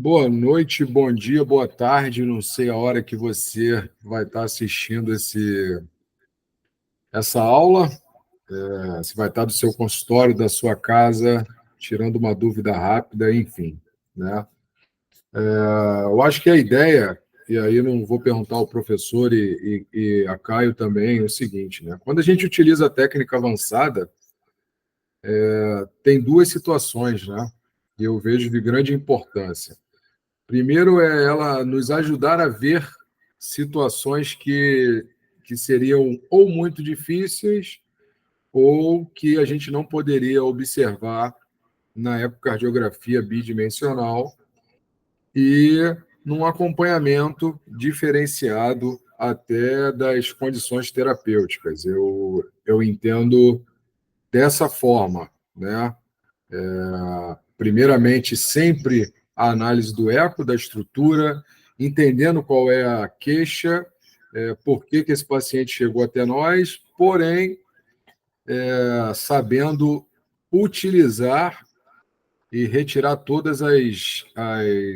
Boa noite, bom dia, boa tarde. Não sei a hora que você vai estar assistindo essa aula. Você vai estar do seu consultório, da sua casa, tirando uma dúvida rápida, enfim, né? Eu acho que a ideia, e aí não vou perguntar ao professor e a Caio também, é o seguinte, né? Quando a gente utiliza a técnica avançada, tem duas situações, né? Que eu vejo de grande importância. Primeiro é ela nos ajudar a ver situações que seriam ou muito difíceis ou que a gente não poderia observar na ecocardiografia bidimensional e num acompanhamento diferenciado até das condições terapêuticas. Eu entendo dessa forma, né? Primeiramente, sempre a análise do eco, da estrutura, entendendo qual é a queixa, por que esse paciente chegou até nós, porém, sabendo utilizar e retirar todas as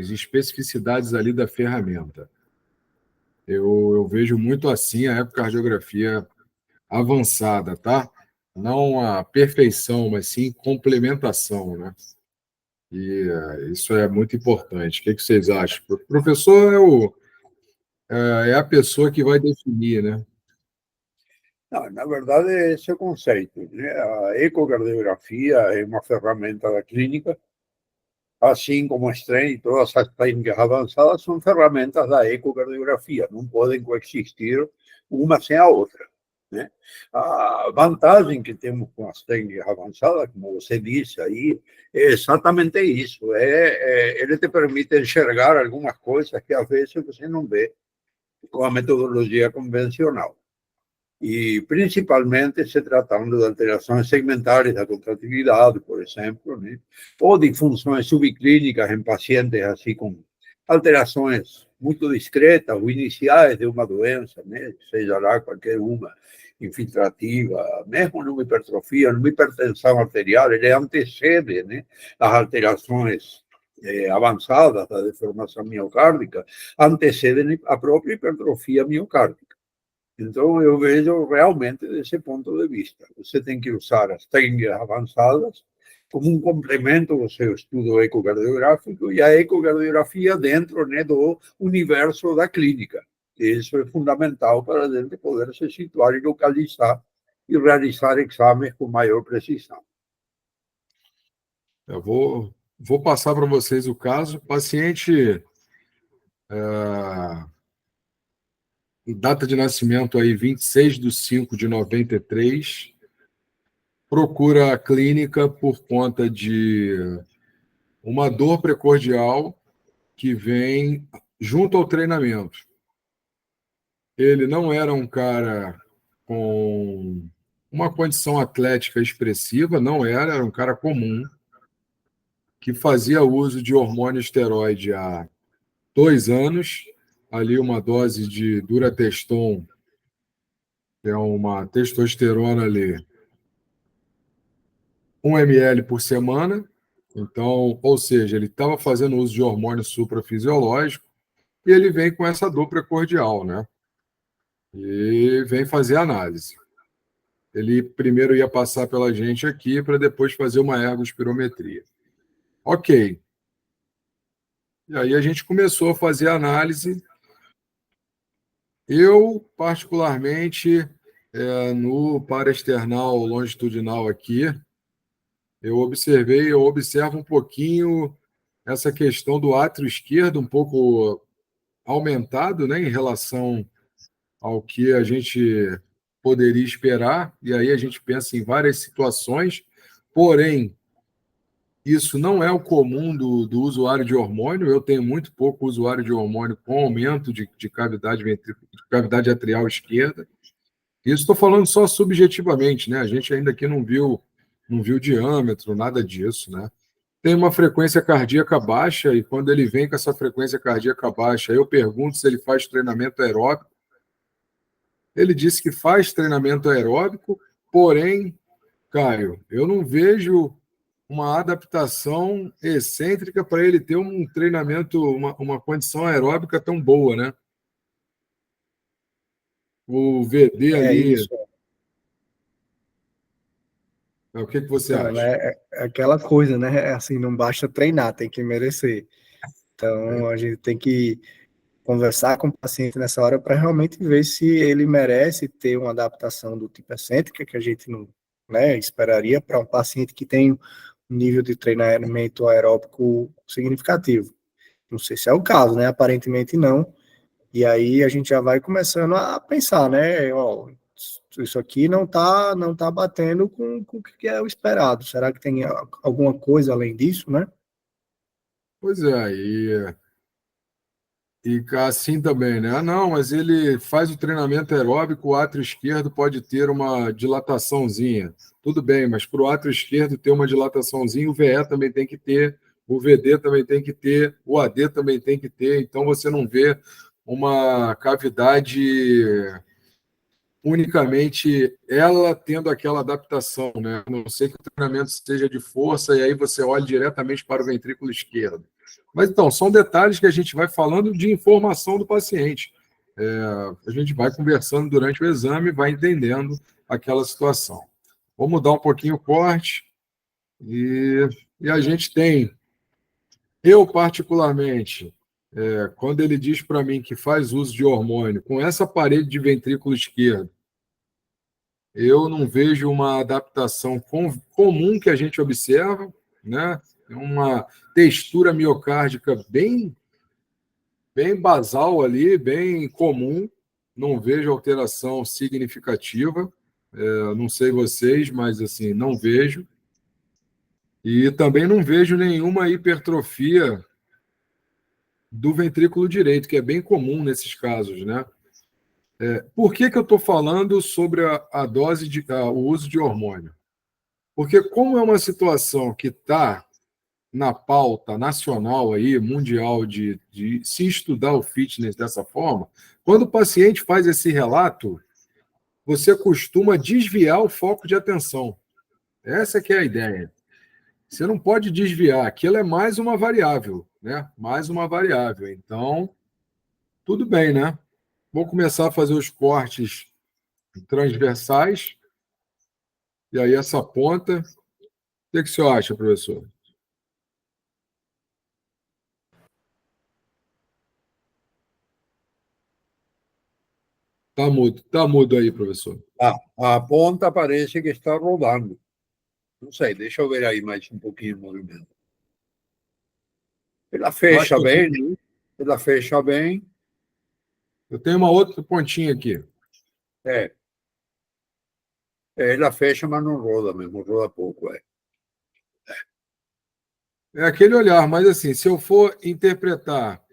especificidades ali da ferramenta. Eu vejo muito assim a ecocardiografia avançada, tá? Não a perfeição, mas sim complementação, né? E isso é muito importante. O que vocês acham? O professor é a pessoa que vai definir, né? Não, na verdade, esse é o conceito, né? A ecocardiografia é uma ferramenta da clínica, assim como a STREM e todas as técnicas avançadas são ferramentas da ecocardiografia, não podem coexistir uma sem a outra, né? A vantagem que temos com as técnicas avançadas, como você disse aí, é exatamente isso. Ele te permite enxergar algumas coisas que às vezes você não vê com a metodologia convencional. E principalmente se tratando de alterações segmentares da contratividade, por exemplo, né? Ou de funções subclínicas em pacientes assim com alterações muito discretas ou iniciais de uma doença, né? Seja lá qualquer uma, infiltrativa, mesmo numa hipertrofia, numa hipertensão arterial, ele antecede, né, as alterações avançadas da deformação miocárdica, antecedem a própria hipertrofia miocárdica. Então, eu vejo realmente desse ponto de vista. Você tem que usar as técnicas avançadas como um complemento ao seu estudo ecocardiográfico e a ecocardiografia dentro, né, do universo da clínica. Isso é fundamental para a gente poder se situar e localizar e realizar exames com maior precisão. Eu vou passar para vocês o caso. O paciente, data de nascimento aí 26/5/93, procura a clínica por conta de uma dor precordial que vem junto ao treinamento. Ele não era um cara com uma condição atlética expressiva, não era um cara comum, que fazia uso de hormônio esteroide há 2 anos, ali uma dose de Durateston, que é uma testosterona ali, 1 ml por semana. Então, ou seja, ele estava fazendo uso de hormônio suprafisiológico e ele vem com essa dor precordial, né? E vem fazer análise. Ele primeiro ia passar pela gente aqui para depois fazer uma ergospirometria. Ok. E aí a gente começou a fazer a análise. Eu, particularmente, no paraesternal longitudinal aqui, eu observo um pouquinho essa questão do átrio esquerdo um pouco aumentado, né, em relação ao que a gente poderia esperar, e aí a gente pensa em várias situações, porém, isso não é o comum do usuário de hormônio. Eu tenho muito pouco usuário de hormônio com aumento de cavidade de cavidade atrial esquerda. Isso estou falando só subjetivamente, né? A gente ainda aqui não viu diâmetro, nada disso, né? Tem uma frequência cardíaca baixa e quando ele vem com essa frequência cardíaca baixa, eu pergunto se ele faz treinamento aeróbico. Ele disse que faz treinamento aeróbico, porém, Caio, eu não vejo uma adaptação excêntrica para ele ter um treinamento, uma condição aeróbica tão boa, né? O VD É ali, isso. o que você Então, acha? né, é aquela coisa, né? Assim, não basta treinar, tem que merecer. Então, a gente tem que conversar com o paciente nessa hora para realmente ver se ele merece ter uma adaptação do tipo excêntrica, que a gente não, né, esperaria para um paciente que tem um nível de treinamento aeróbico significativo. Não sei se é o caso, né? Aparentemente não. E aí a gente já vai começando a pensar, né? Ó, isso aqui não tá batendo com o que é o esperado. Será que tem alguma coisa além disso, né? Pois é, e assim também, né? Ah, não, mas ele faz o treinamento aeróbico, o átrio esquerdo pode ter uma dilataçãozinha. Tudo bem, mas para o átrio esquerdo ter uma dilataçãozinha, o VE também tem que ter, o VD também tem que ter, o AD também tem que ter. Então você não vê uma cavidade unicamente ela tendo aquela adaptação, né? A não ser que o treinamento seja de força e aí você olhe diretamente para o ventrículo esquerdo. Mas então, são detalhes que a gente vai falando de informação do paciente. A gente vai conversando durante o exame, vai entendendo aquela situação. Vou mudar um pouquinho o corte e a gente tem, eu particularmente, quando ele diz para mim que faz uso de hormônio com essa parede de ventrículo esquerdo, eu não vejo uma adaptação comum que a gente observa, né? Uma textura miocárdica bem basal ali, bem comum. Não vejo alteração significativa. Não sei vocês, mas assim, não vejo. E também não vejo nenhuma hipertrofia do ventrículo direito, que é bem comum nesses casos, né? Por que eu estou falando sobre a dose o uso de hormônio? Porque como é uma situação que está na pauta nacional aí, mundial, de se estudar o fitness dessa forma, quando o paciente faz esse relato, você costuma desviar o foco de atenção. Essa que é a ideia. Você não pode desviar, aquilo é mais uma variável, né? Mais uma variável. Então, tudo bem, né? Vou começar a fazer os cortes transversais, e aí essa ponta. O que o senhor acha, professor? Tá mudo aí, professor. A ponta parece que está rodando. Não sei, deixa eu ver aí mais um pouquinho o movimento. Ela Eu acho fecha que bem, né? Ela fecha bem. eu tenho uma outra pontinha aqui. É, ela fecha, mas não roda mesmo, roda pouco. É aquele olhar, mas assim, se eu for interpretar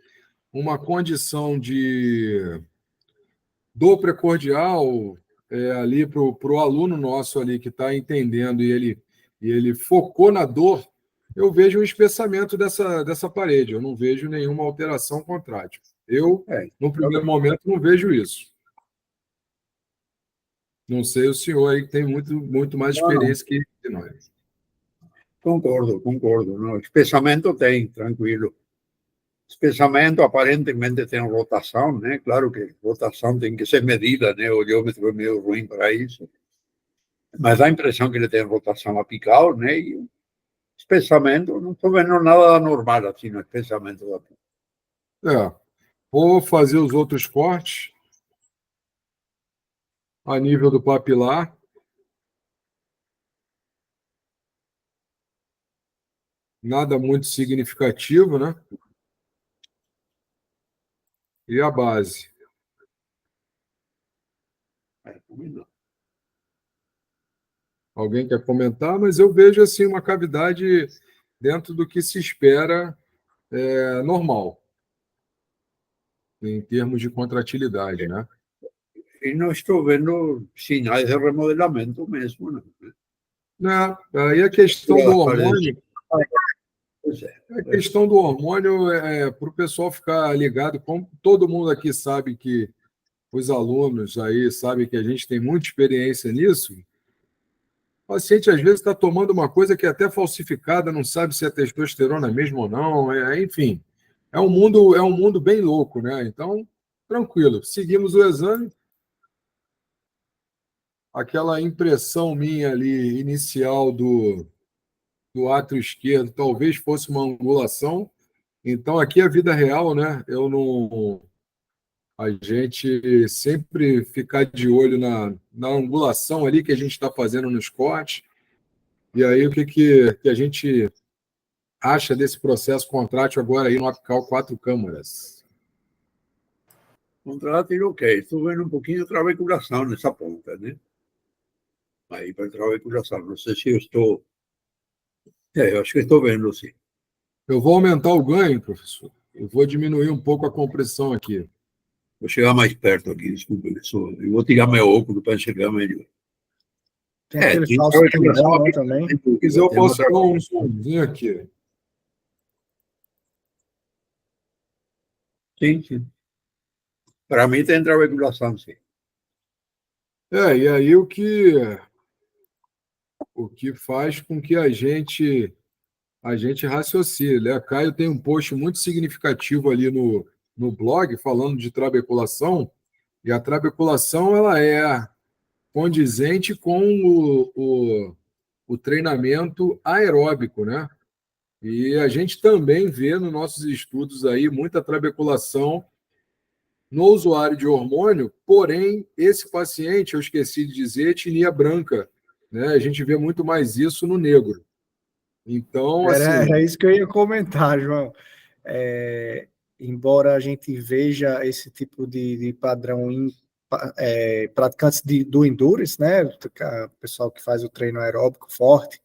uma condição de dor precordial ali para o aluno nosso ali que está entendendo e ele focou na dor, eu vejo um espessamento dessa parede, eu não vejo nenhuma alteração contrária. Eu, É, no primeiro momento, não vejo isso. Não sei o senhor aí que tem muito mais não, não, experiência que nós. concordo, concordo. No, espessamento tem, tranquilo. Espessamento aparentemente tem rotação, né? Claro que rotação tem que ser medida, né? O olhômetro é meio ruim para isso. Mas dá a impressão que ele tem rotação apical, né? E o espessamento, não estou vendo nada normal assim no espessamento da ponta. Vou fazer os outros cortes a nível do papilar. Nada muito significativo, né? E a base. Alguém quer comentar? Mas eu vejo assim uma cavidade dentro do que se espera normal, em termos de contratilidade, né? E não estou vendo sinais de remodelamento mesmo, não. Aí a questão do hormônio, Pois é. a questão do hormônio para o pessoal ficar ligado, como todo mundo aqui sabe que os alunos aí sabem que a gente tem muita experiência nisso, O paciente, às vezes, está tomando uma coisa que é até falsificada, não sabe se é testosterona mesmo ou não, enfim. É um mundo bem louco, né? Então, tranquilo. Seguimos o exame. Aquela impressão minha ali, inicial do átrio esquerdo, talvez fosse uma angulação. Então, aqui é a vida real, né? Eu não. A gente sempre ficar de olho na angulação ali que a gente está fazendo nos cortes. E aí, o que a gente acha desse processo contrátil agora aí no apical 4 câmaras? Contrátil, ok. Estou vendo um pouquinho de trabeculação nessa ponta, né? Aí para trabeculação. Não sei se eu estou. Eu acho que estou vendo, sim. Eu vou aumentar o ganho, professor. Eu vou diminuir um pouco a compressão aqui. Vou chegar mais perto aqui, desculpa, pessoal. Eu vou tirar meu óculos para enxergar melhor. Tem aquele tem falso trabeculação pulmão, né, aqui, também. sem Se dúvida. quiser, eu Tem uma posso dar um zoomzinho aqui. Sim, sim. Para mim tem trabeculação, sim. E aí o que faz com que a gente raciocine, né? Caio tem um post muito significativo ali no blog falando de trabeculação, e a trabeculação ela é condizente com o treinamento aeróbico, né? E a gente também vê nos nossos estudos aí muita trabeculação no usuário de hormônio, porém, esse paciente, eu esqueci de dizer, etnia branca, né? A gente vê muito mais isso no negro. Então, assim, Era isso que eu ia comentar, João. É, embora a gente veja esse tipo de padrão em praticantes do endurance, né, o pessoal que faz o treino aeróbico forte,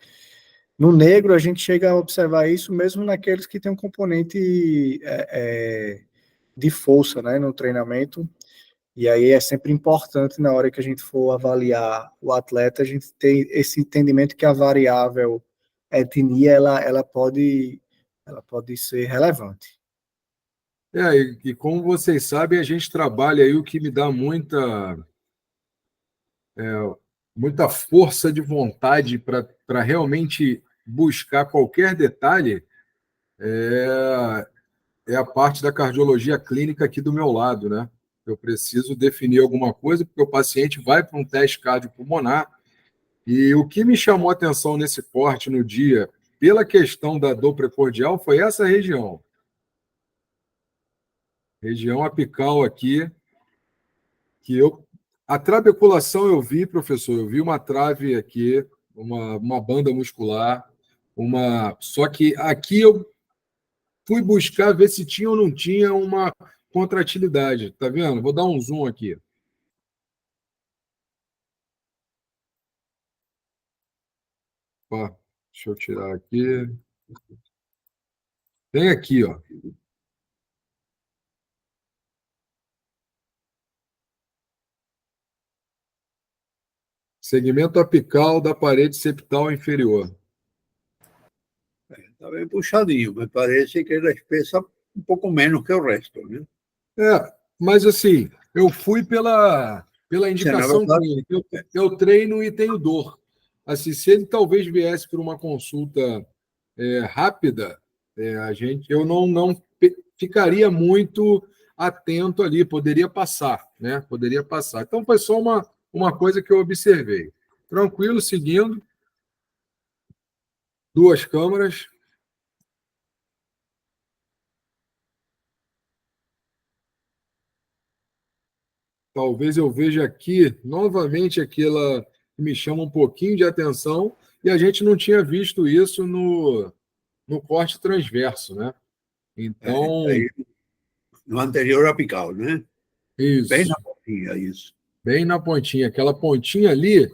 no negro a gente chega a observar isso mesmo naqueles que têm um componente de força, né, no treinamento. E aí é sempre importante, na hora que a gente for avaliar o atleta, a gente ter esse entendimento que a variável etnia, ela pode ser relevante. e como vocês sabem, a gente trabalha aí o que me dá muita força de vontade para realmente buscar qualquer detalhe, é a parte da cardiologia clínica aqui do meu lado, né? Eu preciso definir alguma coisa, porque o paciente vai para um teste cardiopulmonar. E o que me chamou a atenção nesse corte no dia, pela questão da dor precordial, foi essa região apical aqui, que eu. A trabeculação eu vi, professor, eu vi uma trave aqui, uma banda muscular, Só que aqui eu fui buscar ver se tinha ou não tinha uma contratilidade. Tá vendo? Vou dar um zoom aqui. Ó, deixa eu tirar aqui. Tem aqui, ó. Segmento apical da parede septal inferior. Está bem puxadinho. Me parece que ela espessa um pouco menos que o resto, né? Mas assim, eu fui pela Na indicação verdade, clínica. Eu treino e tenho dor. Assim, se ele talvez viesse por uma consulta rápida, eu não ficaria muito atento ali, poderia passar, né? Poderia passar. Então foi só uma coisa que eu observei. Tranquilo, seguindo, 2 câmaras. Talvez eu veja aqui novamente aquela que me chama um pouquinho de atenção, e a gente não tinha visto isso no corte transverso, né? Então, aí, no anterior apical, né? Bem na isso, pontinha, isso. bem na pontinha. Aquela pontinha ali,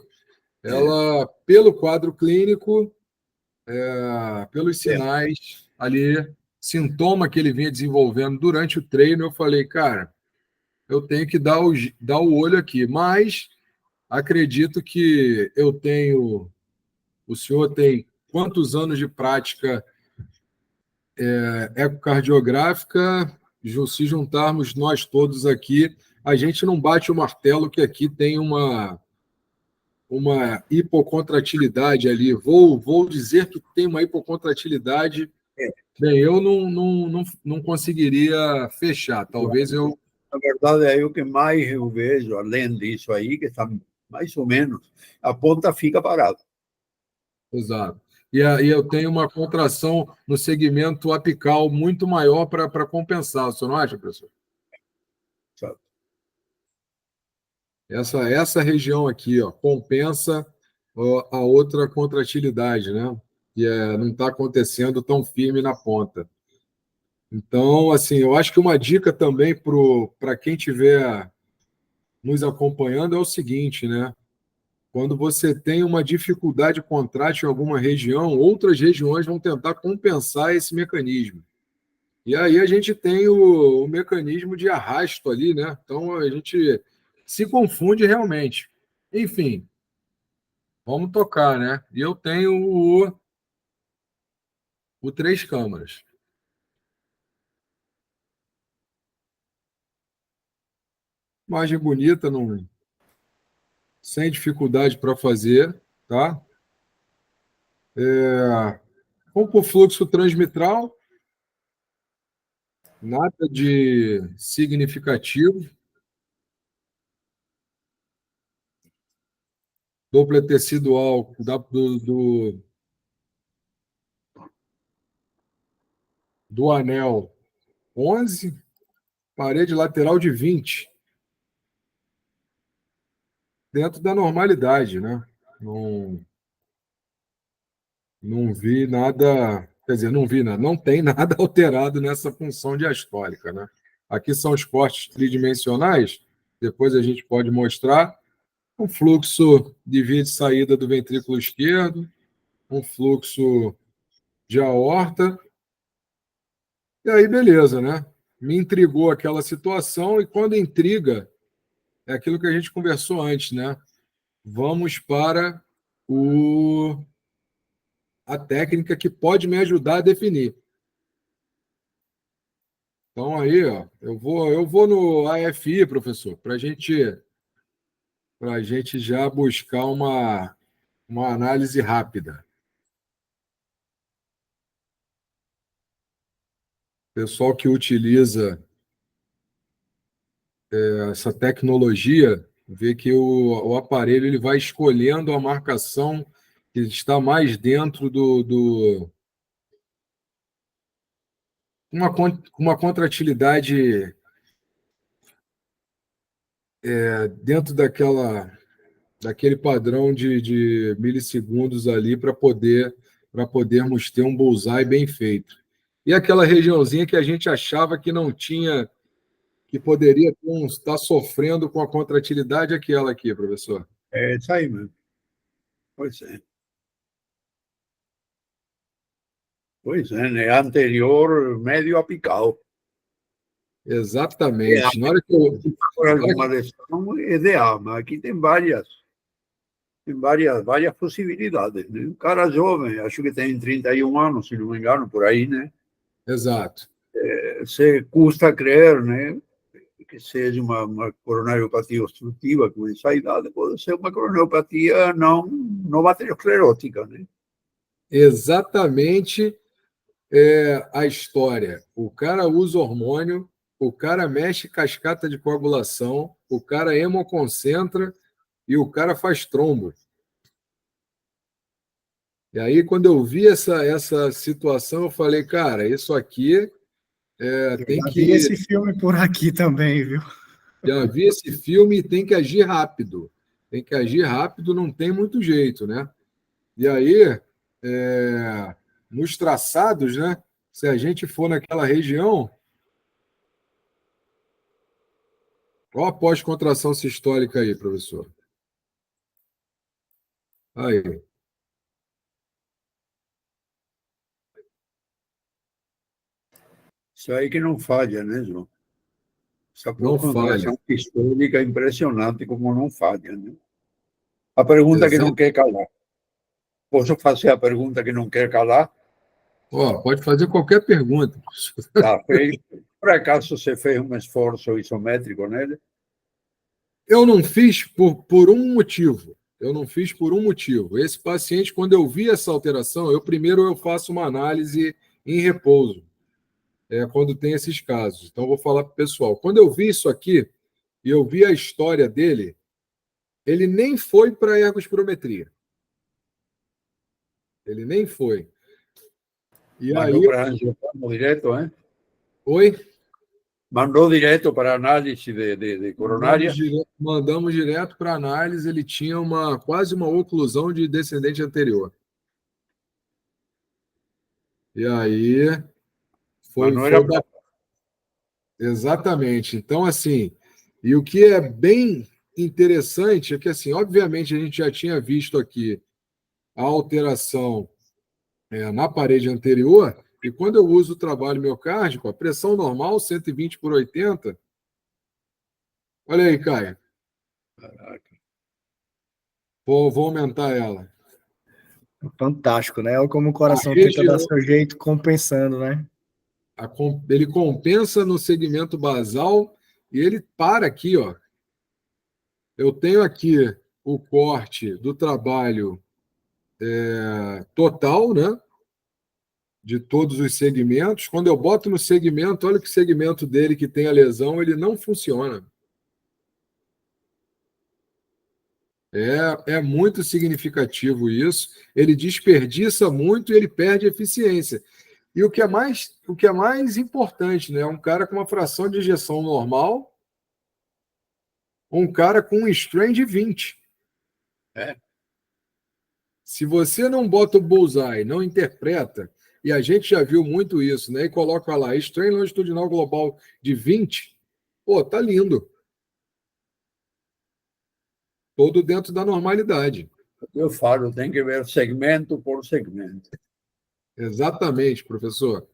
É, ela, pelo quadro clínico, pelos é. sinais ali, sintoma que ele vinha desenvolvendo durante o treino, eu falei, cara, eu tenho que dar o olho aqui, mas acredito que eu tenho. O senhor tem quantos anos de prática ecocardiográfica? Se juntarmos nós todos aqui, a gente não bate o martelo que aqui tem uma hipocontratilidade ali. Vou dizer que tem uma hipocontratilidade. Bem, eu não conseguiria fechar. Talvez eu. Na verdade, aí o que mais eu vejo, além disso aí, que está mais ou menos, a ponta fica parada. Exato. E aí eu tenho uma contração no segmento apical muito maior para compensar. Você não acha, professor? Sabe? Essa região aqui, ó, compensa a outra contratilidade, né? Que não está acontecendo tão firme na ponta. Então, assim, eu acho que uma dica também para quem estiver nos acompanhando é o seguinte, né? Quando você tem uma dificuldade contrátil em alguma região, outras regiões vão tentar compensar esse mecanismo. E aí a gente tem o mecanismo de arrasto ali, né? Então a gente se confunde realmente. Enfim, vamos tocar, né? E eu tenho o três câmaras. Imagem bonita, não, sem dificuldade para fazer, tá? Vamos para o fluxo transmitral, nada de significativo. Dupla tecidual do anel 11, parede lateral de 20, dentro da normalidade, né? Não vi nada, quer dizer, não vi nada, não tem nada alterado nessa função diastólica, né? Aqui são os cortes tridimensionais, depois a gente pode mostrar um fluxo de via de saída do ventrículo esquerdo, um fluxo de aorta, e aí beleza, né? Me intrigou aquela situação, e quando intriga, é aquilo que a gente conversou antes, né? Vamos para a técnica que pode me ajudar a definir. Então aí, ó, eu vou no AFI, professor, para a gente já buscar uma análise rápida. Pessoal que utiliza essa tecnologia vê que o aparelho ele vai escolhendo a marcação que está mais dentro uma contratilidade dentro daquele padrão de milissegundos ali para podermos ter um bullseye bem feito. E aquela regiãozinha que a gente achava que não tinha, que poderia estar sofrendo com a contratilidade, aquela aqui, professor. É isso aí mesmo. Pois é. Pois é, né? Anterior, médio apical. Exatamente. Na hora que eu. Por alguma lesão é de alma. Aqui tem várias possibilidades. Né? Um cara jovem, acho que tem 31 anos, se não me engano, por aí, né? Exato. Se custa crer, né? Que seja uma coronariopatia obstrutiva com essa idade, pode ser uma coronariopatia não bacteriosclerótica, né? Exatamente a história. O cara usa hormônio, o cara mexe cascata de coagulação, o cara hemoconcentra e o cara faz trombo. E aí, quando eu vi essa situação, eu falei, cara, isso aqui tem que. Vi esse filme por aqui também, viu? Já vi esse filme e tem que agir rápido. Tem que agir rápido, não tem muito jeito, né? E aí, nos traçados, né? Se a gente for naquela região, qual a pós-contração sistólica aí, professor? Aí. Isso aí que não falha, né, João? Essa Não falha. contração sistólica é impressionante como não falha, né? A pergunta que não Exato. quer calar. Posso fazer a pergunta que não quer calar? Pode fazer qualquer pergunta. Tá feito. Por acaso você fez um esforço isométrico nele? Eu não fiz por um motivo. Eu não fiz por um motivo. Esse paciente, quando eu vi essa alteração, eu faço uma análise em repouso, quando tem esses casos. Então, eu vou falar para o pessoal. Quando eu vi isso aqui, e eu vi a história dele, ele nem foi para a ergospirometria. Ele nem foi. E Mandou aí... para angioplasma direto, hein? Oi? Mandou direto para análise de coronária. Mandamos direto para análise. Ele tinha quase uma oclusão de descendente anterior. E aí Mas não era exatamente. Então, assim, e o que é bem interessante é que, assim, obviamente, a gente já tinha visto aqui a alteração na parede anterior, e quando eu uso o trabalho miocárdico, a pressão normal, 120 por 80. Olha aí, Caio. Vou aumentar ela. Fantástico, né? Olha como o coração A tenta dar região, seu jeito compensando, né? ele compensa no segmento basal e ele para aqui, ó. Eu tenho aqui o corte do trabalho total, né? De todos os segmentos. Quando eu boto no segmento, olha que o segmento dele que tem a lesão, ele não funciona. É muito significativo isso. Ele desperdiça muito e ele perde eficiência. E o que é mais importante, né? Um cara com uma fração de ejeção normal, um cara com um strain de 20. Se você não bota o bullseye, não interpreta, e a gente já viu muito isso, né? E coloca lá, strain longitudinal global de 20, pô, tá lindo. Todo dentro da normalidade. Eu falo, tem que ver segmento por segmento. Exatamente, professor.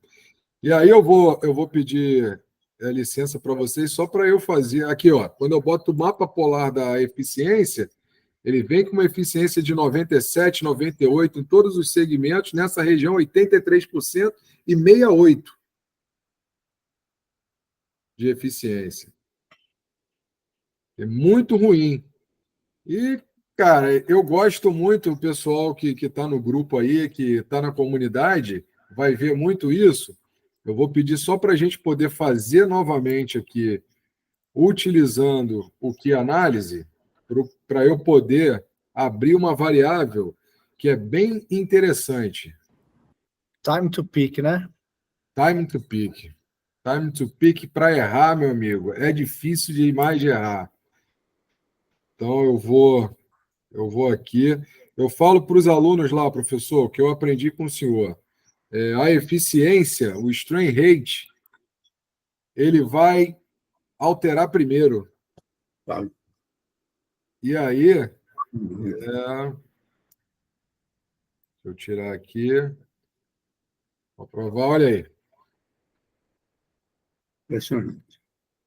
E aí eu vou pedir licença para vocês só para eu fazer. Aqui, ó, quando eu boto o mapa polar da eficiência, ele vem com uma eficiência de 97, 98 em todos os segmentos, nessa região 83% e 68% de eficiência. É muito ruim. E, cara, eu gosto muito, o pessoal que está no grupo aí, que está na comunidade, vai ver muito isso. Eu vou pedir só para a gente poder fazer novamente aqui, utilizando o que análise, para eu poder abrir uma variável que é bem interessante. Time to pick, né? Time to pick. Time to pick para errar, meu amigo. É difícil demais de errar. Então eu vou aqui. Eu falo para os alunos lá, professor, que eu aprendi com o senhor. A eficiência, o strain rate, ele vai alterar primeiro. Vale. E aí, deixa eu tirar aqui. Vou provar, olha aí. Impressionante.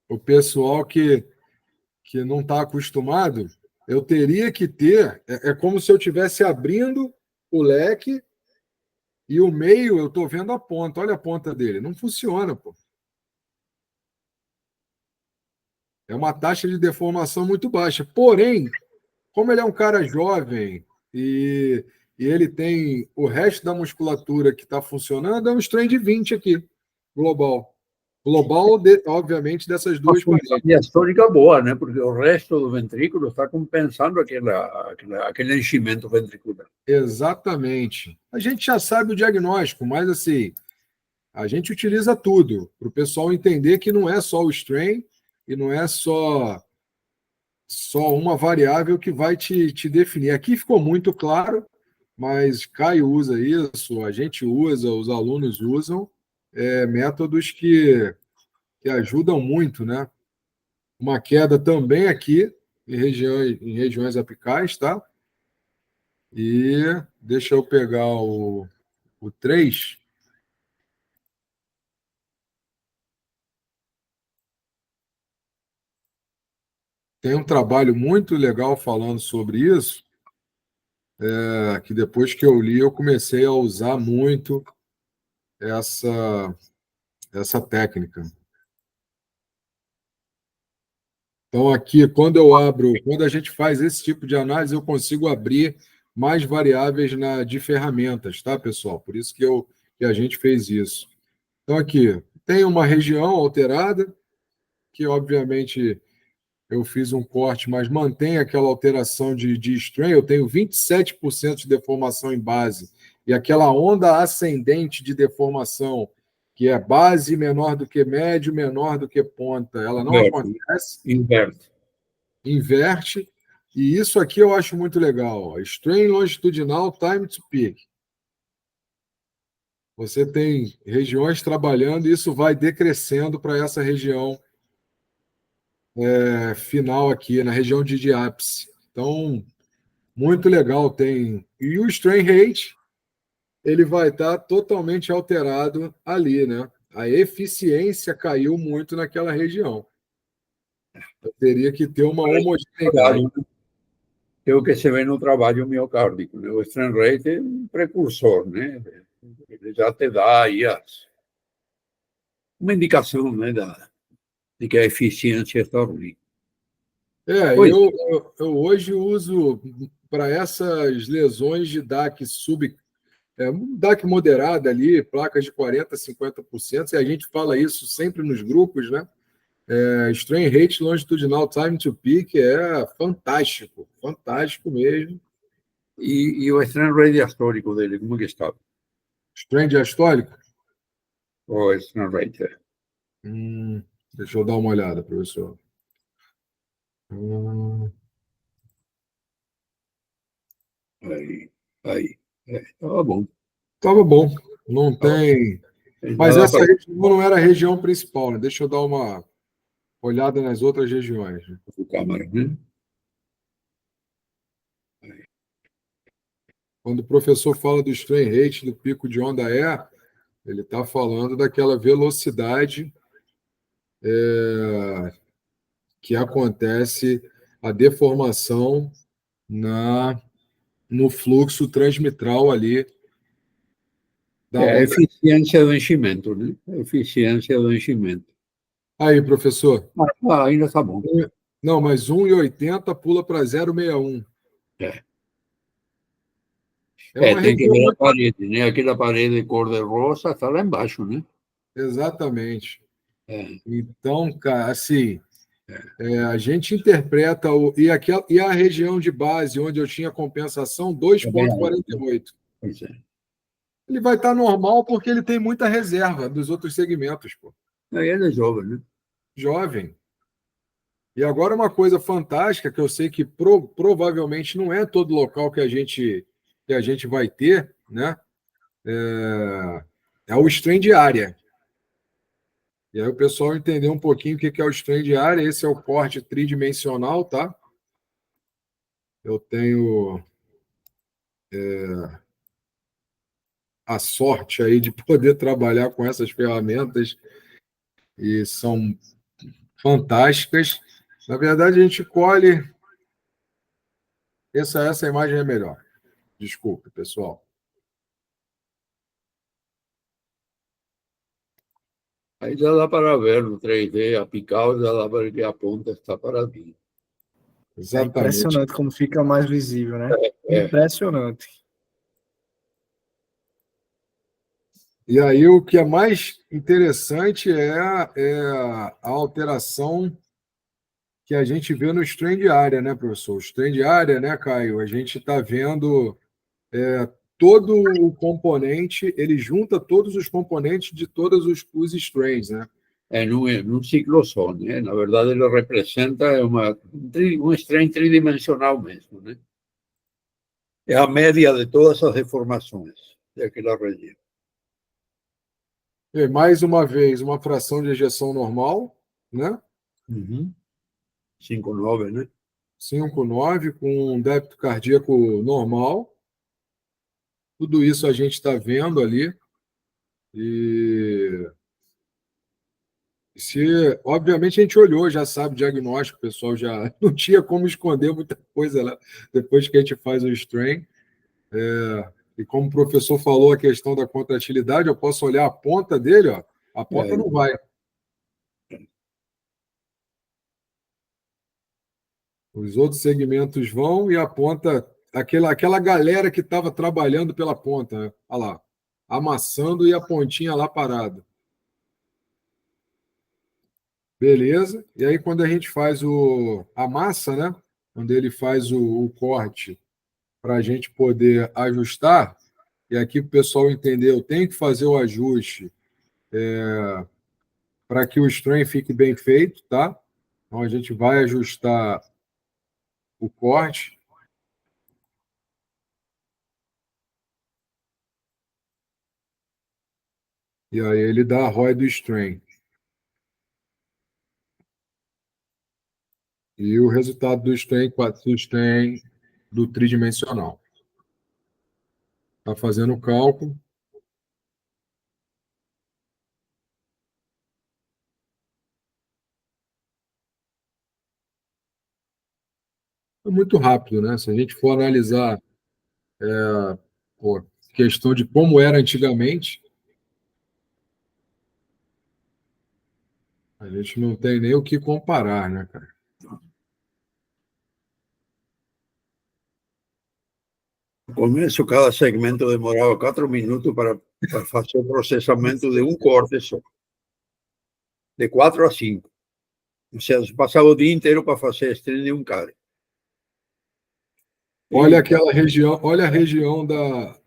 O pessoal que não está acostumado, eu teria que ter. É como se eu estivesse abrindo o leque e o meio eu estou vendo a ponta. Olha a ponta dele. Não funciona, pô. É uma taxa de deformação muito baixa. Porém, como ele é um cara jovem e ele tem o resto da musculatura que está funcionando, é um strain de 20 aqui, global. Global, obviamente, dessas duas paredes. Diastólica boa, né? Porque o resto do ventrículo está compensando aquele enchimento ventricular. Exatamente. A gente já sabe o diagnóstico, mas assim, a gente utiliza tudo para o pessoal entender que não é só o strain e não é só uma variável que vai te definir. Aqui ficou muito claro, mas Caio usa isso, a gente usa, os alunos usam, métodos que ajudam muito, né? Uma queda também aqui em regiões apicais, tá? E deixa eu pegar o 3. Tem um trabalho muito legal falando sobre isso, que depois que eu li, eu comecei a usar muito essa técnica. Então, aqui, quando a gente faz esse tipo de análise, eu consigo abrir mais variáveis de ferramentas, tá, pessoal? Por isso que a gente fez isso. Então, aqui, tem uma região alterada, que obviamente eu fiz um corte, mas mantém aquela alteração de strain. Eu tenho 27% de deformação em base, e aquela onda ascendente de deformação, que é base menor do que médio, menor do que ponta, ela não acontece. Inverte. E isso aqui eu acho muito legal. Ó. Strain longitudinal time to peak. Você tem regiões trabalhando e isso vai decrescendo para essa região final aqui, na região de ápice. Então, muito legal. E o strain rate, ele vai estar totalmente alterado ali, né? A eficiência caiu muito naquela região. Eu teria que ter uma homogeneidade. É o que se vê no trabalho miocárdico, né? O strain rate é um precursor, né? Ele já te dá aí uma indicação, né, de que a eficiência está ruim. Eu hoje uso para essas lesões de DAC DAC moderada ali, placas de 40%, 50%, e a gente fala isso sempre nos grupos, né? Strain rate longitudinal time to peak é fantástico, fantástico mesmo. E o strain rate diastólico dele, como que está? Strain diastólico? O strain rate. Deixa eu dar uma olhada, professor. Aí. Estava bom. Estava bom, não tem. Mas essa região não era a região principal, né? Deixa eu dar uma olhada nas outras regiões. Câmara, né? Quando o professor fala do strain rate, do pico de onda ele está falando daquela velocidade que acontece a deformação no fluxo transmitral ali da onda. A eficiência do enchimento, né? A eficiência do enchimento. Aí, professor. Ainda está bom. Não, mas 1,80 pula para 0,61. Tem que ver a parede, né? Aquela parede cor de rosa está lá embaixo, né? Exatamente. Então, cara, assim, a gente interpreta e a região de base, onde eu tinha compensação, 2,48. Ele vai estar normal porque ele tem muita reserva dos outros segmentos. Pô. Aí ele é jovem, né? Jovem. E agora uma coisa fantástica, que eu sei que provavelmente não é todo local que a gente vai ter, né? É o strain de área. E aí o pessoal entender um pouquinho o que é o strain de área. Esse é o corte tridimensional, tá? Eu tenho a sorte aí de poder trabalhar com essas ferramentas e são fantásticas. Na verdade, a gente colhe... Essa imagem é melhor. Desculpe, pessoal. Aí já dá para ver no 3D, a pical, já dá para ver que a ponta está para vir. Exatamente. É impressionante como fica mais visível, né? Impressionante. E aí o que é mais interessante é a alteração que a gente vê no strain de área, né, professor? O strain de área, né, Caio? A gente está vendo todo o componente, ele junta todos os componentes de todos os strains, né? Num ciclo só, né? Na verdade, ele representa um strain tridimensional mesmo, né? É a média de todas as deformações daquela região. E mais uma vez, uma fração de ejeção normal, né? 5,9, né? 5,9 com um débito cardíaco normal. Tudo isso a gente está vendo ali. E obviamente a gente olhou, já sabe o diagnóstico, o pessoal já não tinha como esconder muita coisa lá depois que a gente faz o strain. E como o professor falou a questão da contratilidade, eu posso olhar a ponta dele, ó, a ponta não vai. Os outros segmentos vão e a ponta, aquela galera que estava trabalhando pela ponta, né? Olha lá, amassando e a pontinha lá parada. Beleza? E aí, quando a gente faz a massa, né? Quando ele faz o corte para a gente poder ajustar, e aqui para o pessoal entender, eu tenho que fazer o ajuste para que o strain fique bem feito, tá? Então a gente vai ajustar o corte. E aí ele dá a ROI do strain. E o resultado do strain do tridimensional. Está fazendo o cálculo. É muito rápido, né? Se a gente for analisar pô, questão de como era antigamente, a gente não tem nem o que comparar, né, cara? No começo, cada segmento demorava 4 minutos para fazer o processamento de um corte só. De 4 a 5. Ou seja, você passava o dia inteiro para fazer stream de um cara. Olha aquela região, olha a região da.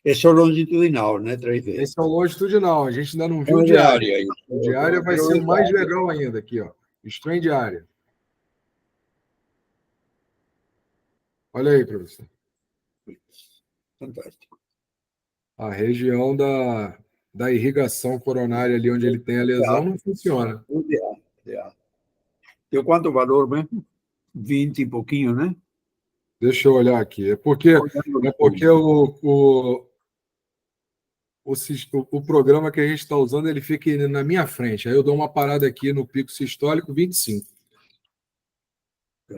Esse é o longitudinal, né? 3D. Esse é o longitudinal, a gente ainda não viu É o de diário. área. O diário vai ser o mais legal ainda aqui, ó. Strain de área. Olha aí, professor. Fantástico. A região da irrigação coronária ali onde ele tem a lesão não funciona. Deu quanto valor mesmo? 20 e pouquinho, né? Deixa eu olhar aqui. É porque o programa que a gente está usando ele fica na minha frente. Aí eu dou uma parada aqui no pico sistólico 25. O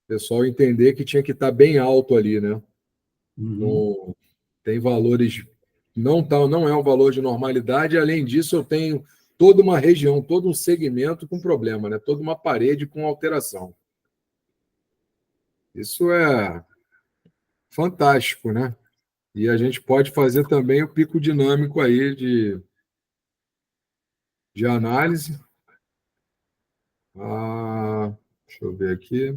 pessoal entender que tinha que estar bem alto ali, né? Uhum. Tem valores, não é um valor de normalidade. Além disso, eu tenho toda uma região, todo um segmento com problema, né? Toda uma parede com alteração. Isso é fantástico, né? E a gente pode fazer também o pico dinâmico aí de análise. Deixa eu ver aqui.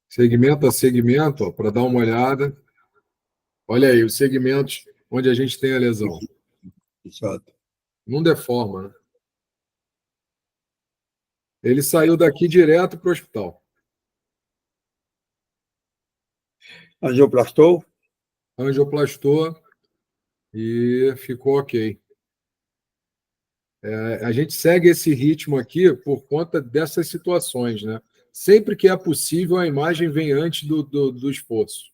Segmento a segmento, para dar uma olhada. Olha aí, os segmentos onde a gente tem a lesão. Exato. Não deforma, né? Ele saiu daqui direto para o hospital. Angioplastou? Angioplastou e ficou ok. A gente segue esse ritmo aqui por conta dessas situações, né? Sempre que é possível, a imagem vem antes do esforço.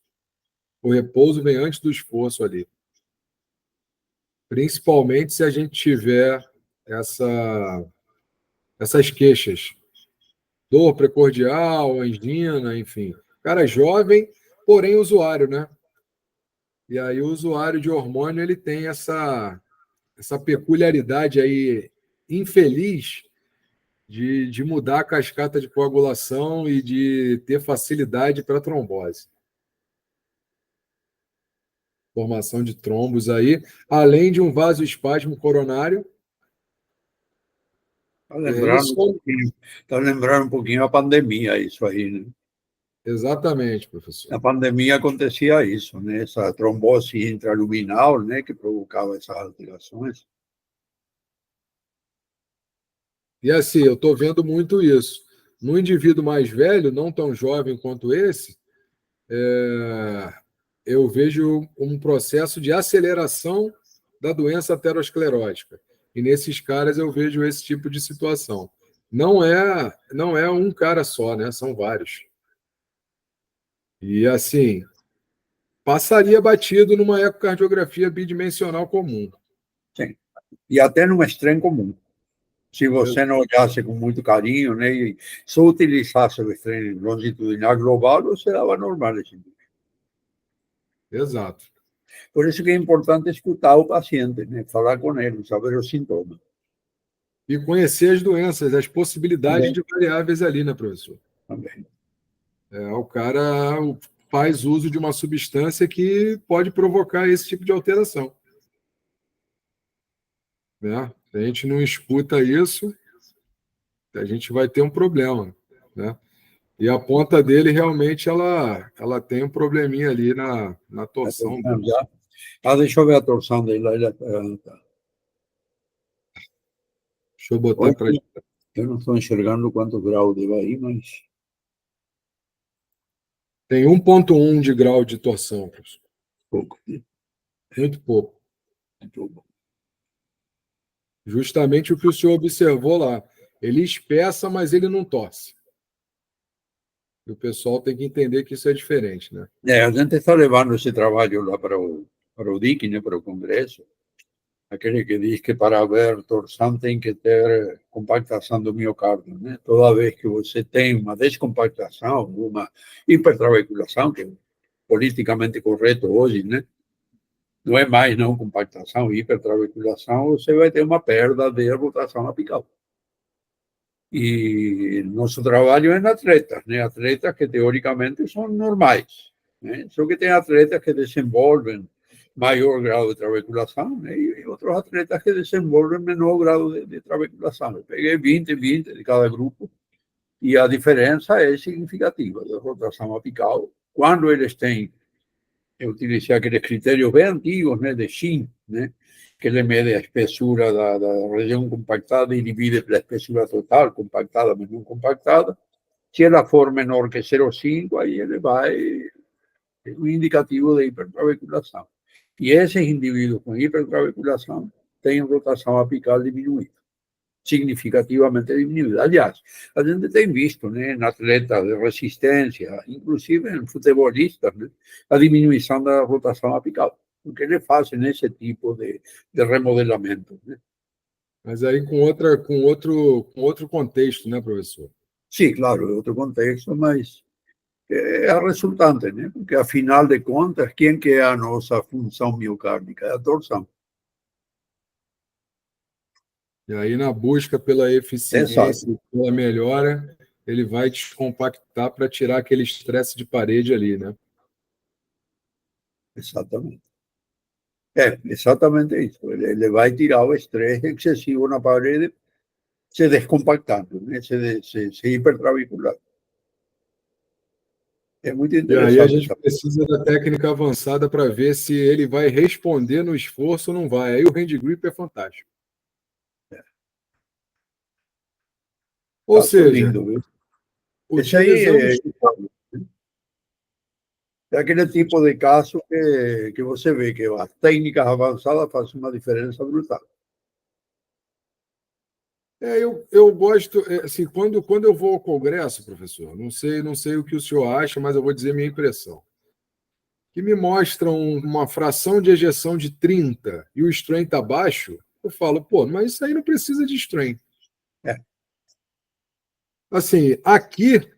O repouso vem antes do esforço ali. Principalmente se a gente tiver essas queixas. Dor precordial, angina, enfim. Cara jovem, porém usuário, né? E aí o usuário de hormônio ele tem essa peculiaridade aí infeliz de mudar a cascata de coagulação e de ter facilidade para trombose. Formação de trombos aí, além de um vasoespasmo coronário. Está lembrando um pouquinho a pandemia, isso aí, né? Exatamente, professor. Na pandemia acontecia isso, né? Essa trombose intraluminal, né? Que provocava essas alterações. E assim, eu estou vendo muito isso. No indivíduo mais velho, não tão jovem quanto esse, eu vejo um processo de aceleração da doença aterosclerótica. E nesses caras eu vejo esse tipo de situação. Não é um cara só, né? São vários. E assim, passaria batido numa ecocardiografia bidimensional comum. Sim. E até num strain comum. Se você não olhasse com muito carinho, né, e só utilizasse o strain longitudinal global, você dava normal esse bicho. Exato. Por isso que é importante escutar o paciente, né, falar com ele, saber os sintomas. E conhecer as doenças, as possibilidades Também. de variáveis ali, né, professor? Também. O cara faz uso de uma substância que pode provocar esse tipo de alteração. Né? Se a gente não escuta isso, a gente vai ter um problema. Né? E a ponta dele, realmente, ela tem um probleminha ali na torção dele. Já. Deixa eu ver a torção dele. Deixa eu botar para... Eu não estou enxergando quanto grau dele aí, mas... Tem 1,1 de grau de torção, professor. Pouco. Muito pouco. Muito bom. Justamente o que o senhor observou lá. Ele espessa, mas ele não torce. E o pessoal tem que entender que isso é diferente, né? A gente está levando esse trabalho lá para o DIC, né, para o Congresso. Aquele que diz que para haver torção tem que ter compactação do miocárdio, né? Toda vez que você tem uma descompactação, uma hipertraveculação, que é politicamente correto hoje, né? Não é mais não compactação, hipertraveculação, você vai ter uma perda de rotação apical. E nosso trabalho é em atletas, né? Atletas que teoricamente são normais, né? Só que tem atletas que desenvolvem maior grau de trabeculação, né? E outros atletas que desenvolvem menor grau de trabeculação. Eu peguei 20 de cada grupo e a diferença é significativa de rotação apical. Quando eles têm, eu utilizei aqueles critérios bem antigos, né, de Shin, né, que ele mede a espessura da região compactada e divide pela espessura total, compactada mas não compactada. Se ela for menor que 0,5, aí ele vai, é um indicativo de hipertraveculação. E esses indivíduos com hipertraveculação têm rotação apical diminuída, significativamente diminuída. Aliás, a gente tem visto, né, em atletas de resistência, inclusive em futebolistas, né, a diminuição da rotação apical, porque eles fazem esse tipo de remodelamento. Né? Mas aí com outro contexto, né, professor? Sim, claro, é outro contexto, mas é a resultante, né? Porque, afinal de contas, quem que é a nossa função miocárdica? É a torção. E aí, na busca pela eficiência e pela melhora, ele vai descompactar para tirar aquele estresse de parede ali, né? Exatamente. Exatamente isso. Ele vai tirar o estresse excessivo na parede, se descompactando, né? se hipertraviculando. É muito E aí a gente interessante. precisa da técnica avançada para ver se ele vai responder no esforço ou não vai. Aí o hand grip é fantástico. Ou seja, Lindo, viu? Esse utilizamos... aí é aquele tipo de caso que você vê que as técnicas avançadas fazem uma diferença brutal. Eu gosto, assim, quando eu vou ao congresso, professor, não sei o que o senhor acha, mas eu vou dizer minha impressão. Que me mostram uma fração de ejeção de 30 e o strain está baixo, eu falo, pô, mas isso aí não precisa de strain. Assim, aqui,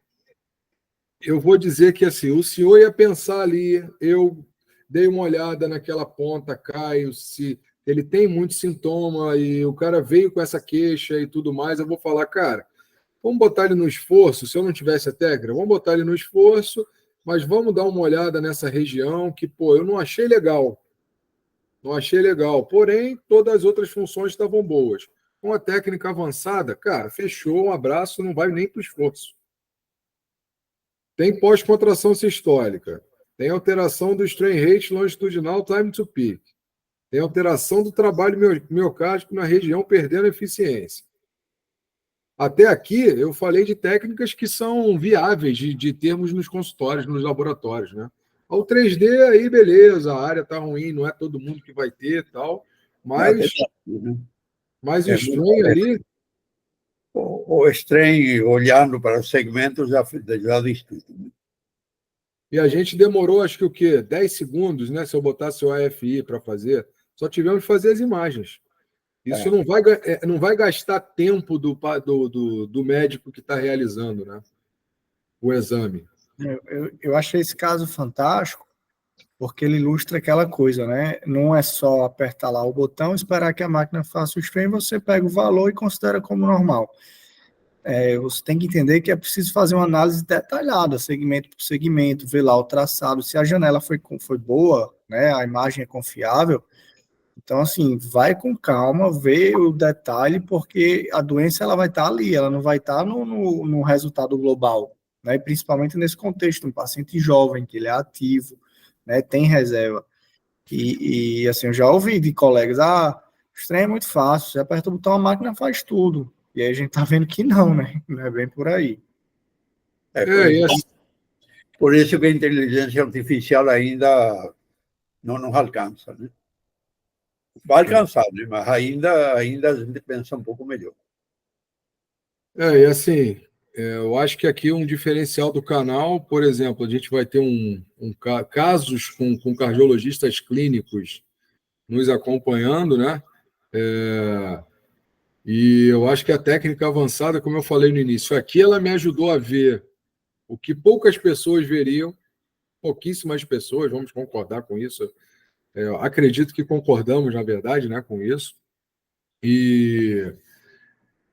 eu vou dizer que assim, o senhor ia pensar ali, eu dei uma olhada naquela ponta, Caio, se ele tem muito sintoma e o cara veio com essa queixa e tudo mais, eu vou falar, cara, vamos botar ele no esforço, se eu não tivesse a técnica, vamos botar ele no esforço, mas vamos dar uma olhada nessa região que, pô, eu não achei legal. Não achei legal. Porém, todas as outras funções estavam boas. Com a técnica avançada, cara, fechou, um abraço, não vai nem para o esforço. Tem pós-contração sistólica. Tem alteração do strain rate longitudinal time to peak. Tem alteração do trabalho miocárdico na região perdendo eficiência. Até aqui, eu falei de técnicas que são viáveis de termos nos consultórios, nos laboratórios, né? O 3D, aí, beleza, a área está ruim, não é todo mundo que vai ter tal, mas o strain ali... O strain, olhando para os segmentos, já diz tudo. E a gente demorou, acho que o quê? 10 segundos, né? Se eu botasse o AFI para fazer, só tivemos que fazer as imagens. Isso não vai gastar tempo do médico que está realizando, né? O exame. Eu achei esse caso fantástico, porque ele ilustra aquela coisa, né? Não é só apertar lá o botão, esperar que a máquina faça o stream, você pega o valor e considera como normal. Você tem que entender que é preciso fazer uma análise detalhada, segmento por segmento, ver lá o traçado, se a janela foi boa, né? A imagem é confiável. Então, assim, vai com calma, vê o detalhe, porque a doença ela vai estar ali, ela não vai estar no resultado global, né? E principalmente nesse contexto, um paciente jovem, que ele é ativo, né? Tem reserva. Assim, eu já ouvi de colegas, o trem é muito fácil, você aperta o botão, a máquina faz tudo. E aí a gente tá vendo que não, né? Não é bem por aí. Por isso que a inteligência artificial ainda não nos alcança, né? Vai alcançar, né? Mas ainda a gente pensa um pouco melhor. E assim, eu acho que aqui um diferencial do canal, por exemplo, a gente vai ter casos com cardiologistas clínicos nos acompanhando, né? E eu acho que a técnica avançada, como eu falei no início, aqui ela me ajudou a ver o que poucas pessoas veriam, pouquíssimas pessoas, vamos concordar com isso. Acredito que concordamos, na verdade, né, com isso. E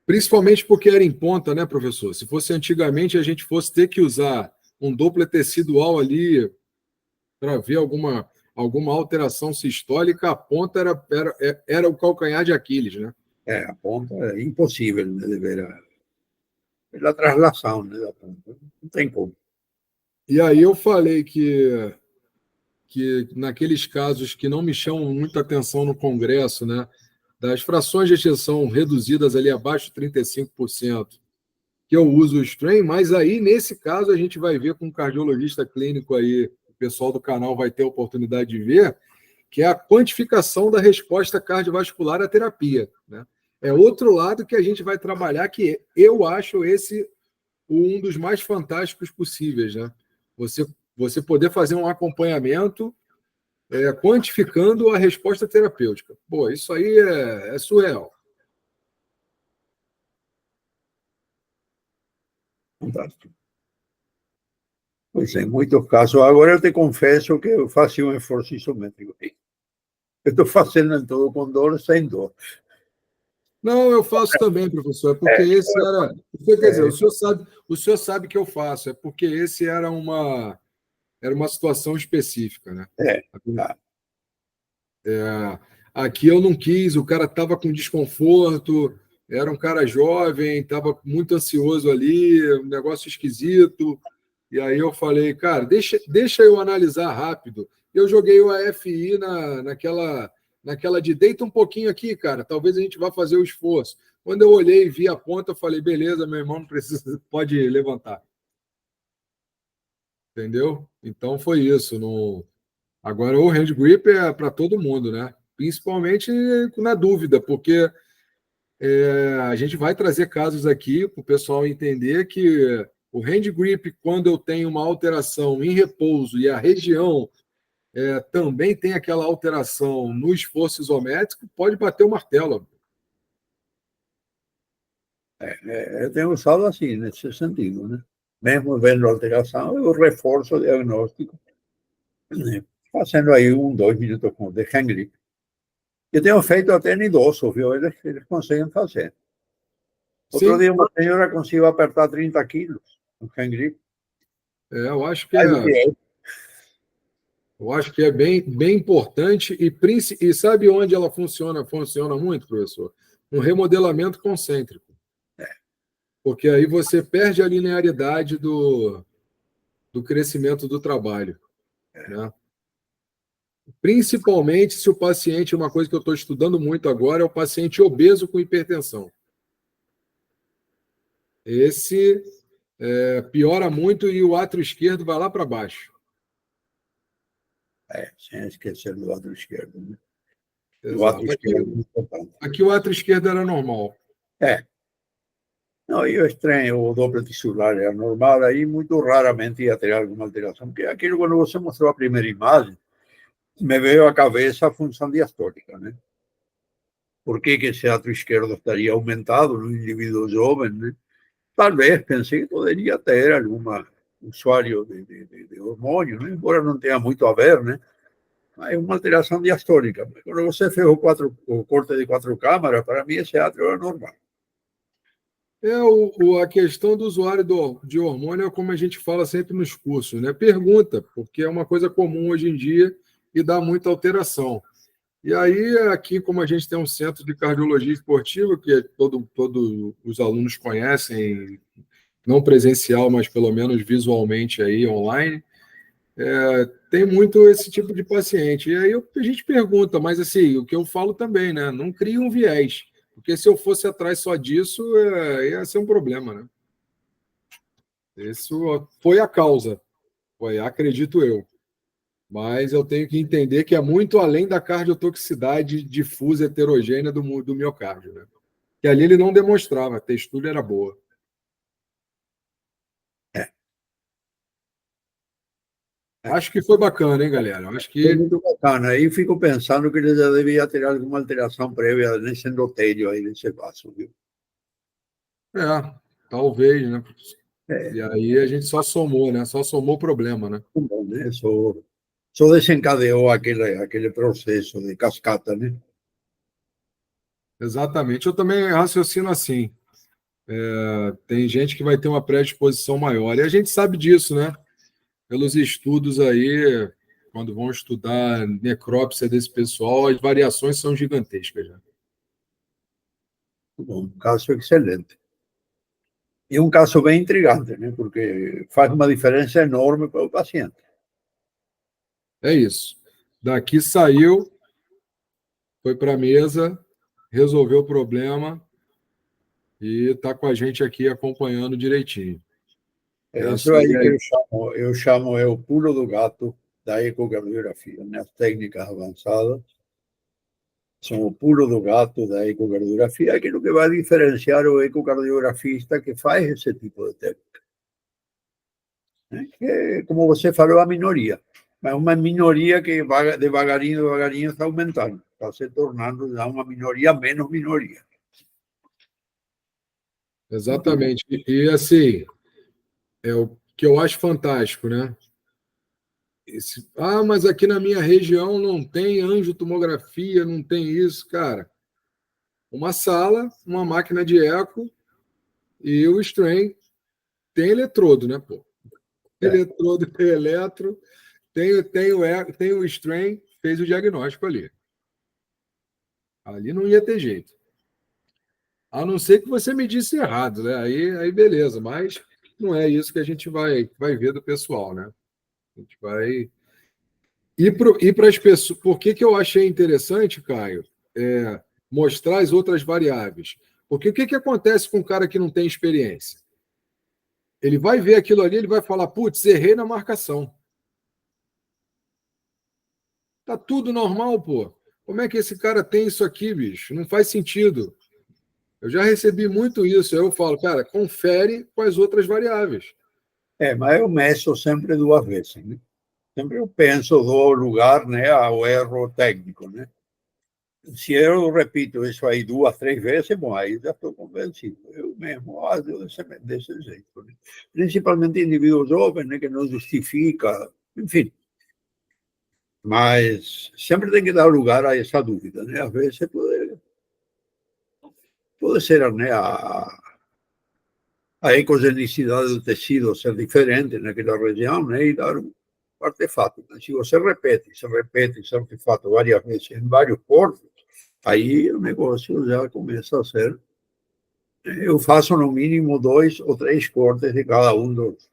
principalmente porque era em ponta, né, professor? Se fosse antigamente, a gente fosse ter que usar um Doppler tecidual ali para ver alguma alteração sistólica, a ponta era o calcanhar de Aquiles, né? A ponta é impossível, né, de ver a translação, né, da ponta. Não tem como. E aí eu falei que naqueles casos que não me chamam muita atenção no Congresso, né, das frações de ejeção reduzidas ali abaixo de 35%, que eu uso o strain, mas aí, nesse caso, a gente vai ver com um cardiologista clínico aí, o pessoal do canal vai ter a oportunidade de ver, que é a quantificação da resposta cardiovascular à terapia, né? É outro lado que a gente vai trabalhar, que eu acho esse um dos mais fantásticos possíveis, né? Você poder fazer um acompanhamento quantificando a resposta terapêutica. Pô, isso aí é surreal. Fantástico. Pois em muitos casos, agora eu te confesso que eu fazia um esforço isométrico. Eu estou fazendo em todo com dor, sem dor. Não, eu faço também, professor, é porque esse era... Quer dizer, o senhor sabe que eu faço, é porque esse era uma situação específica, né? Aqui eu não quis, o cara estava com desconforto, era um cara jovem, estava muito ansioso ali, um negócio esquisito, e aí eu falei, cara, deixa eu analisar rápido. Eu joguei o AFI naquela de deita um pouquinho aqui, cara, talvez a gente vá fazer o esforço. Quando eu olhei e vi a ponta, eu falei, beleza, meu irmão não precisa, pode levantar. Entendeu? Então foi isso. Agora o hand grip é para todo mundo, né? Principalmente na dúvida, porque a gente vai trazer casos aqui para o pessoal entender que o hand grip, quando eu tenho uma alteração em repouso e a região também tem aquela alteração no esforço isométrico, pode bater o martelo. Eu tenho usado assim, nesse sentido, né? Mesmo vendo a alteração, eu reforço o diagnóstico, né? Fazendo aí 2 minutos de hand grip. Eu tenho feito até em idosos, viu? Eles conseguem fazer. Outro Sim. dia uma senhora conseguiu apertar 30 quilos no hand grip. Eu acho que é bem importante e sabe onde ela funciona muito, professor? No remodelamento concêntrico. Porque aí você perde a linearidade do crescimento do trabalho, né? Principalmente se o paciente, uma coisa que eu estou estudando muito agora, é o paciente obeso com hipertensão. Esse piora muito e o átrio esquerdo vai lá para baixo. Sem esquecer do lado esquerdo, né? Exato. O lado esquerdo é importante. Aqui o átrio esquerdo era normal. Não, eu estranho o Doppler tisular, era normal, aí muito raramente ia ter alguma alteração, porque aquilo quando você mostrou a primeira imagem, me veio à cabeça a função diastólica, né? Por que esse átrio esquerdo estaria aumentado no indivíduo jovem, né? Talvez pensei que poderia ter algum usuário de hormônio, né? Embora não tenha muito a ver, né? é uma alteração diastólica. Quando você fez o corte de 4 câmaras, para mim esse átrio é normal. A questão do usuário de hormônio é como a gente fala sempre nos cursos, né? Pergunta, porque é uma coisa comum hoje em dia e dá muita alteração. E aí, aqui, como a gente tem um centro de cardiologia esportiva, que todos os alunos conhecem, não presencial, mas pelo menos visualmente aí, online, tem muito esse tipo de paciente. E aí a gente pergunta, mas assim, o que eu falo também, né? Não cria um viés, porque se eu fosse atrás só disso, ia ser um problema, né? Isso foi a causa, acredito eu. Mas eu tenho que entender que é muito além da cardiotoxicidade difusa heterogênea do miocárdio, né? Que ali ele não demonstrava, a textura era boa. Acho que foi bacana, hein, galera? Acho Foi que muito bacana. Aí fico pensando que ele já devia ter alguma alteração prévia nesse endotélio aí, nesse vaso, viu? talvez, né? É, E aí a gente só somou, né? Só somou o problema, né? bom, né? Só desencadeou aquele processo de cascata, né? Exatamente. Eu também raciocino assim. Tem gente que vai ter uma predisposição maior. E a gente sabe disso, né? Pelos estudos aí, quando vão estudar necrópsia desse pessoal, as variações são gigantescas, né? Bom, um caso excelente. E um caso bem intrigante, né? Porque faz uma diferença enorme para o paciente. É isso. Daqui saiu, foi para a mesa, resolveu o problema e está com a gente aqui acompanhando direitinho. É isso aí que eu chamo o pulo do gato da ecocardiografia, né? As técnicas avançadas são o pulo do gato da ecocardiografia, aquilo que vai diferenciar o ecocardiografista que faz esse tipo de técnica. Né? Que, como você falou, a minoria. Mas uma minoria que devagarinho está aumentando. Está se tornando já uma minoria menos minoria. Exatamente. E assim, é o que eu acho fantástico, né? Mas aqui na minha região não tem angiotomografia, não tem isso, cara. Uma sala, uma máquina de eco e o strain tem eletrodo, né, pô? Eletrodo, tem eletro, tem o strain, fez o diagnóstico ali. Ali não ia ter jeito. A não ser que você me disse errado, né? Aí beleza, mas não é isso que a gente vai ver do pessoal, né? A gente vai. E para as pessoas. Por que eu achei interessante, Caio, mostrar as outras variáveis? Porque o que acontece com um cara que não tem experiência? Ele vai ver aquilo ali, ele vai falar, putz, errei na marcação. Tá tudo normal, pô. Como é que esse cara tem isso aqui, bicho? Não faz sentido. Eu já recebi muito isso. Eu falo, cara, confere com as outras variáveis. Mas eu meço sempre 2 vezes. Né? Sempre eu penso, dou lugar, né, ao erro técnico. Né? Se eu repito isso aí 2, 3 vezes, bom, aí já estou convencido. Eu mesmo acho desse jeito. Né? Principalmente indivíduos jovens, né, que não justifica, enfim. Mas sempre tem que dar lugar a essa dúvida. Né? Às vezes pode ser, né, a ecogenicidade do tecido ser diferente naquela região, né, e dar um artefato. Se você repete esse artefato várias vezes em vários corpos, aí o negócio já começa a ser. Eu faço no mínimo 2 ou 3 cortes de cada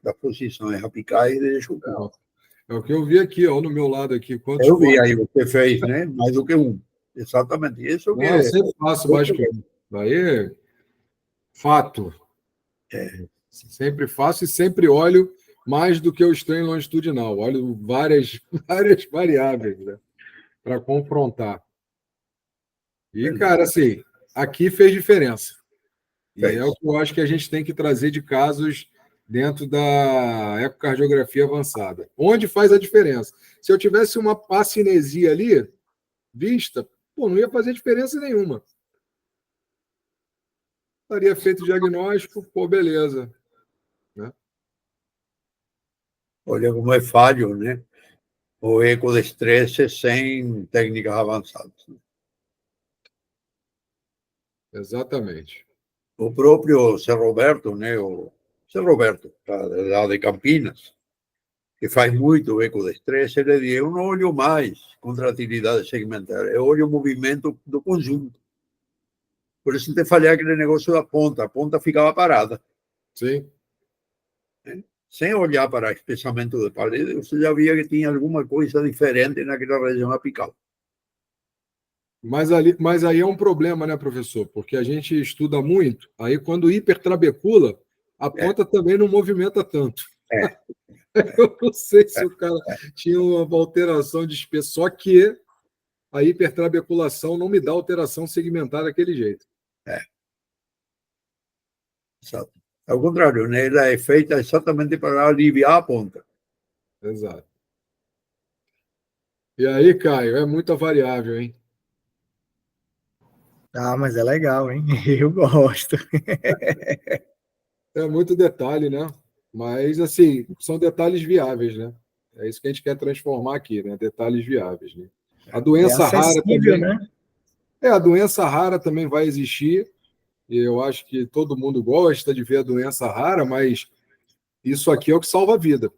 das posições apicais e deixo o pulo. É o que eu vi aqui, ó, no meu lado aqui. Quantos Eu vi cortes? aí, você fez, né? Mais do que um. Exatamente isso que Não, eu sempre faço mais que um. Aí, fato. Sempre faço e sempre olho mais do que o strain longitudinal. Olho várias variáveis, né, para confrontar. E, cara, assim, aqui fez diferença. E é o que eu acho que a gente tem que trazer de casos dentro da ecocardiografia avançada. Onde faz a diferença? Se eu tivesse uma pacinesia ali, vista, pô, não ia fazer diferença nenhuma. Estaria feito o diagnóstico, pô, beleza. Né? Olha como é falho, né? o eco de estresse sem técnicas avançadas. Exatamente. O próprio Zé Roberto, né, o Zé Roberto, lá de Campinas, que faz muito eco de estresse, ele diz: eu não olho mais contratilidade segmentar, eu olho o movimento do conjunto. Por isso te falei aquele negócio da ponta, a ponta ficava parada. Sim. Sem olhar para espessamento de parede, você já via que tinha alguma coisa diferente naquela região apical. Mas aí é um problema, né, professor? Porque a gente estuda muito, aí quando hipertrabecula, a ponta também não movimenta tanto. É. Eu não sei se o cara tinha uma alteração de espessura, só que a hipertrabeculação não me dá alteração segmentar daquele jeito. Exato. Ao contrário, né? Ela é feita exatamente para aliviar a ponta. Exato. E aí, Caio, é muita variável, hein? Ah, mas é legal, hein? Eu gosto. É muito detalhe, né? Mas, assim, são detalhes viáveis, né? É isso que a gente quer transformar aqui, né? Detalhes viáveis, né? A É doença rara acessível, também. né? A doença rara também vai existir. E eu acho que todo mundo gosta de ver a doença rara, mas isso aqui é o que salva a vida.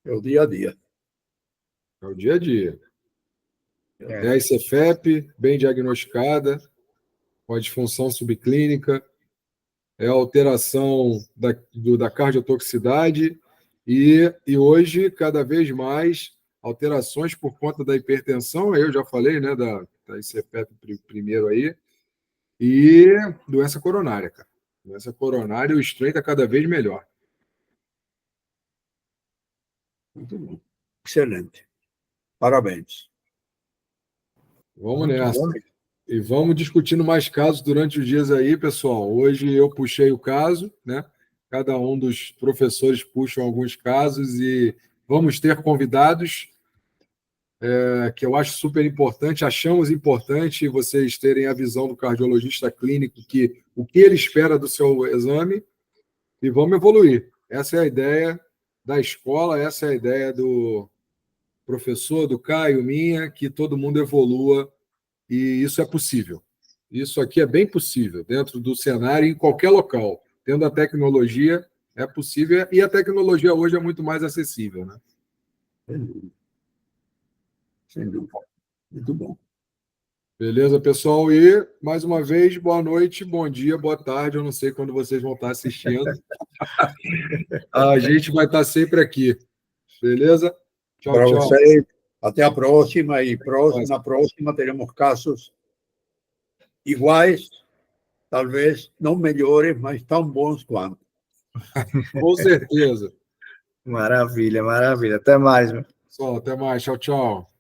É o dia a dia. É o dia a dia. É É. a ICFEP, bem diagnosticada, com a disfunção subclínica, é a alteração da cardiotoxicidade e hoje, cada vez mais, alterações por conta da hipertensão, eu já falei, né, da ICFEP primeiro aí, e doença coronária, cara. Doença coronária, o strain está cada vez melhor. Muito bom. Excelente. Parabéns. Vamos Muito nessa. bom. E vamos discutindo mais casos durante os dias aí, pessoal. Hoje eu puxei o caso, né? Cada um dos professores puxam alguns casos e vamos ter convidados, que eu acho super importante. Achamos importante vocês terem a visão do cardiologista clínico, que o que ele espera do seu exame, e vamos evoluir. Essa é a ideia da escola, essa é a ideia do professor, do Caio, minha, que todo mundo evolua. E isso é possível. Isso aqui é bem possível, dentro do cenário, em qualquer local. Tendo a tecnologia, é possível, e a tecnologia hoje é muito mais acessível, né? Sem dúvida. Muito bom. Beleza, pessoal? E, mais uma vez, boa noite, bom dia, boa tarde. Eu não sei quando vocês vão estar assistindo. A gente vai estar sempre aqui. Beleza? Tchau, Para tchau. vocês, até a próxima. E na próxima teremos casos iguais, talvez não melhores, mas tão bons quanto. Com certeza. Maravilha, maravilha. Até mais, meu. Pessoal, até mais. Tchau, tchau.